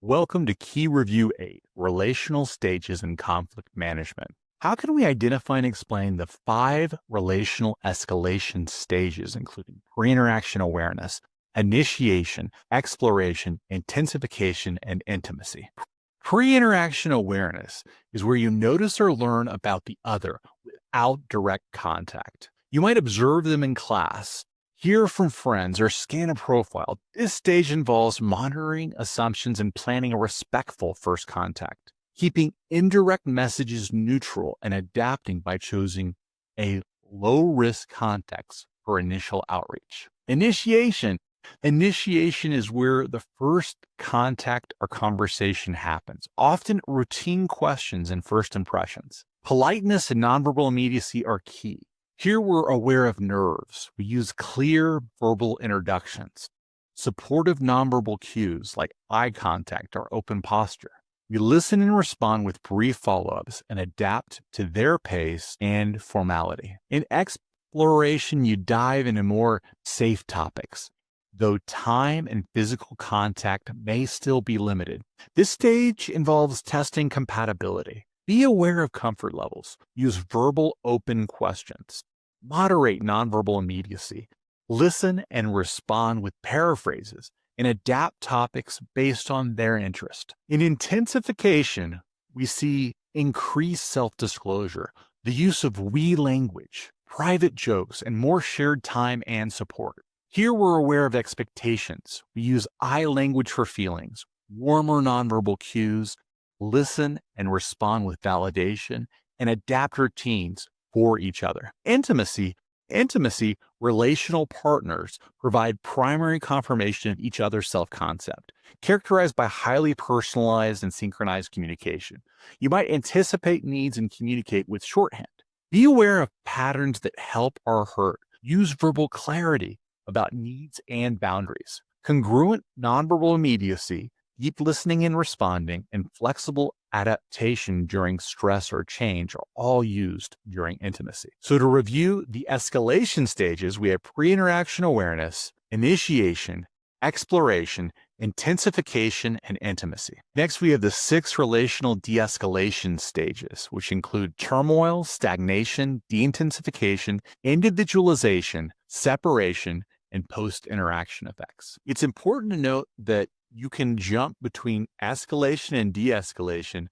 Welcome to Key Review 8, Relational Stages in Conflict Management. How can we identify and explain the 5 relational escalation stages, including pre-interaction awareness, initiation, exploration, intensification, and intimacy? Pre-interaction awareness is where you notice or learn about the other without direct contact. You might observe them in class, hear from friends, or scan a profile. This stage involves monitoring assumptions and planning a respectful first contact, keeping indirect messages neutral and adapting by choosing a low-risk context for initial outreach. Initiation is where the first contact or conversation happens, often routine questions and first impressions. Politeness and nonverbal immediacy are key. Here we're aware of nerves. We use clear verbal introductions, supportive nonverbal cues like eye contact or open posture. We listen and respond with brief follow-ups and adapt to their pace and formality. In exploration, you dive into more safe topics, though time and physical contact may still be limited. This stage involves testing compatibility. Be aware of comfort levels. Use verbal open questions. Moderate nonverbal immediacy. Listen and respond with paraphrases and adapt topics based on their interest. In intensification, we see increased self-disclosure, the use of we language, private jokes, and more shared time and support. Here we're aware of expectations. We use I language for feelings, warmer nonverbal cues, listen and respond with validation, and adapt routines for each other. Intimacy, relational partners provide primary confirmation of each other's self-concept, characterized by highly personalized and synchronized communication. You might anticipate needs and communicate with shorthand. Be aware of patterns that help or hurt. Use verbal clarity about needs and boundaries. Congruent nonverbal immediacy, deep listening and responding, and flexible adaptation during stress or change are all used during intimacy. So to review the escalation stages, we have pre-interaction awareness, initiation, exploration, intensification, and intimacy. Next, we have the 6 relational de-escalation stages, which include turmoil, stagnation, de-intensification, individualization, separation, and post-interaction effects. It's important to note that you can jump between escalation and de-escalation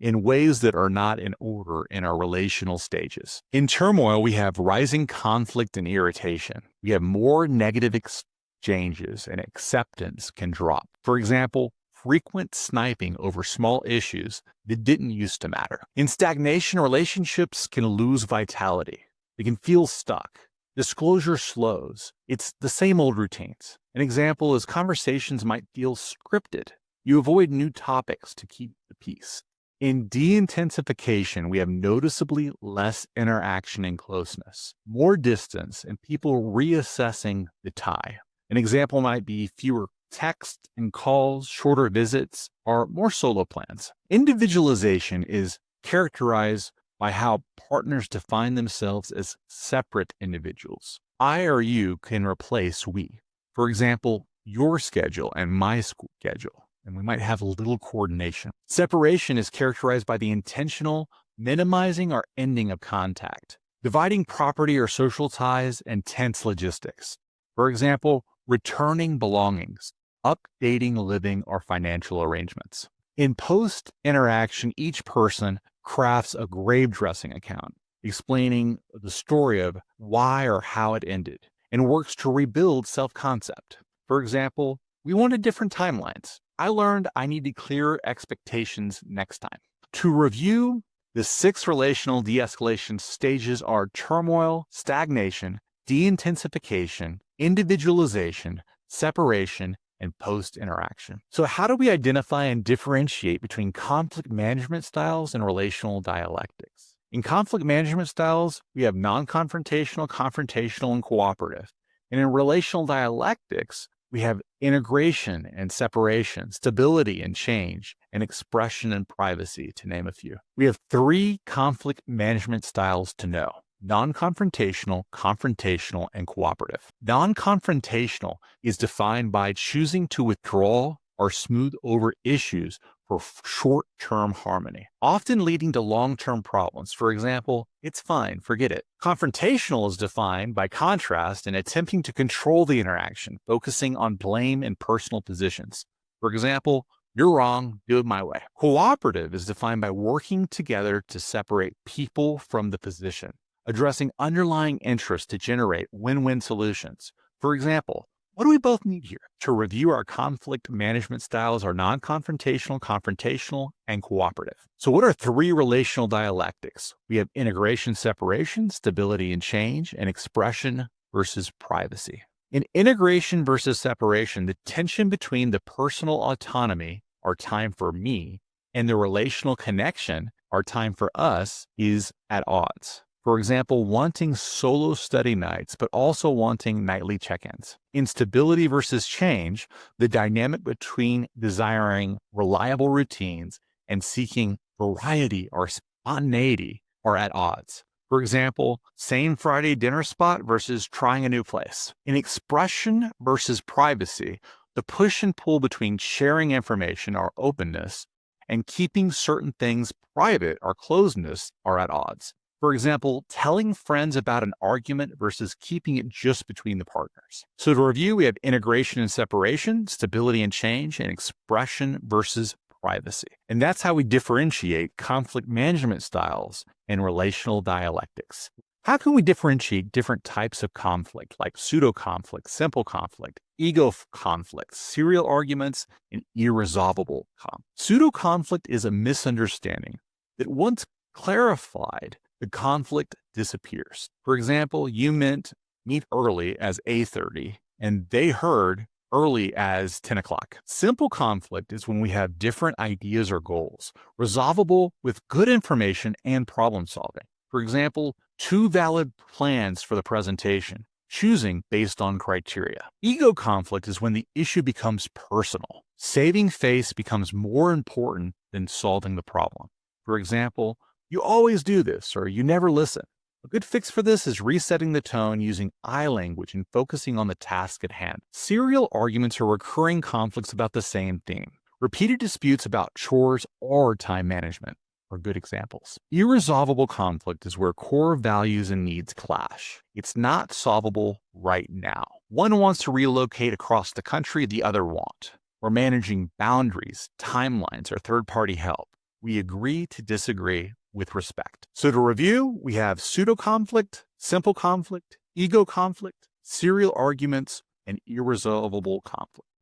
in ways that are not in order in our relational stages. In turmoil, we have rising conflict and irritation. We have more negative exchanges and acceptance can drop. For example, frequent sniping over small issues that didn't used to matter. In stagnation, relationships can lose vitality. They can feel stuck. Disclosure slows. It's the same old routines. An example is conversations might feel scripted. You avoid new topics to keep the peace. In de-intensification, we have noticeably less interaction and closeness, more distance, and people reassessing the tie. An example might be fewer texts and calls, shorter visits, or more solo plans. Individualization is characterized by how partners define themselves as separate individuals. I or you can replace we. For example, your schedule and my schedule, and we might have little coordination. Separation is characterized by the intentional minimizing or ending of contact, dividing property or social ties, and tense logistics. For example, returning belongings, updating living or financial arrangements. In post-interaction, each person crafts a grave dressing account, explaining the story of why or how it ended, and works to rebuild self-concept. For example, we wanted different timelines. I learned I needed clearer expectations next time. To review, the 6 relational de-escalation stages are turmoil, stagnation, de-intensification, individualization, separation, and post-interaction. So how do we identify and differentiate between conflict management styles and relational dialectics? In conflict management styles, we have non-confrontational, confrontational, and cooperative. And in relational dialectics, we have integration and separation, stability and change, and expression and privacy, to name a few. We have 3 conflict management styles to know: non-confrontational, confrontational, and cooperative. Non-confrontational is defined by choosing to withdraw or smooth over issues for short-term harmony, often leading to long-term problems. For example, it's fine, forget it. Confrontational is defined by contrast and attempting to control the interaction, focusing on blame and personal positions. For example, you're wrong, do it my way. Cooperative is defined by working together to separate people from the position, addressing underlying interests to generate win-win solutions. For example, what do we both need here? To review our conflict management styles are non-confrontational, confrontational, and cooperative. So what are three relational dialectics? We have integration, separation, stability and change, and expression versus privacy. In integration versus separation, the tension between the personal autonomy, our time for me, and the relational connection, our time for us, is at odds. For example, wanting solo study nights, but also wanting nightly check-ins. In stability versus change, the dynamic between desiring reliable routines and seeking variety or spontaneity are at odds. For example, same Friday dinner spot versus trying a new place. In expression versus privacy, the push and pull between sharing information or openness and keeping certain things private or closeness are at odds. For example, telling friends about an argument versus keeping it just between the partners. So to review, we have integration and separation, stability and change, and expression versus privacy. And that's how we differentiate conflict management styles and relational dialectics. How can we differentiate different types of conflict, like pseudo-conflict, simple conflict, ego conflict, serial arguments, and irresolvable conflict? Pseudo-conflict is a misunderstanding that once clarified, the conflict disappears. For example, you meant meet early as 8:30, and they heard early as 10 o'clock. Simple conflict is when we have different ideas or goals, resolvable with good information and problem solving. For example, two valid plans for the presentation, choosing based on criteria. Ego conflict is when the issue becomes personal. Saving face becomes more important than solving the problem. For example, you always do this, or you never listen. A good fix for this is resetting the tone using I language and focusing on the task at hand. Serial arguments are recurring conflicts about the same theme. Repeated disputes about chores or time management are good examples. Irresolvable conflict is where core values and needs clash. It's not solvable right now. One wants to relocate across the country, the other won't. We're managing boundaries, timelines, or third-party help. We agree to disagree with respect. So to review, we have pseudo-conflict, simple conflict, ego conflict, serial arguments, and irresolvable conflict.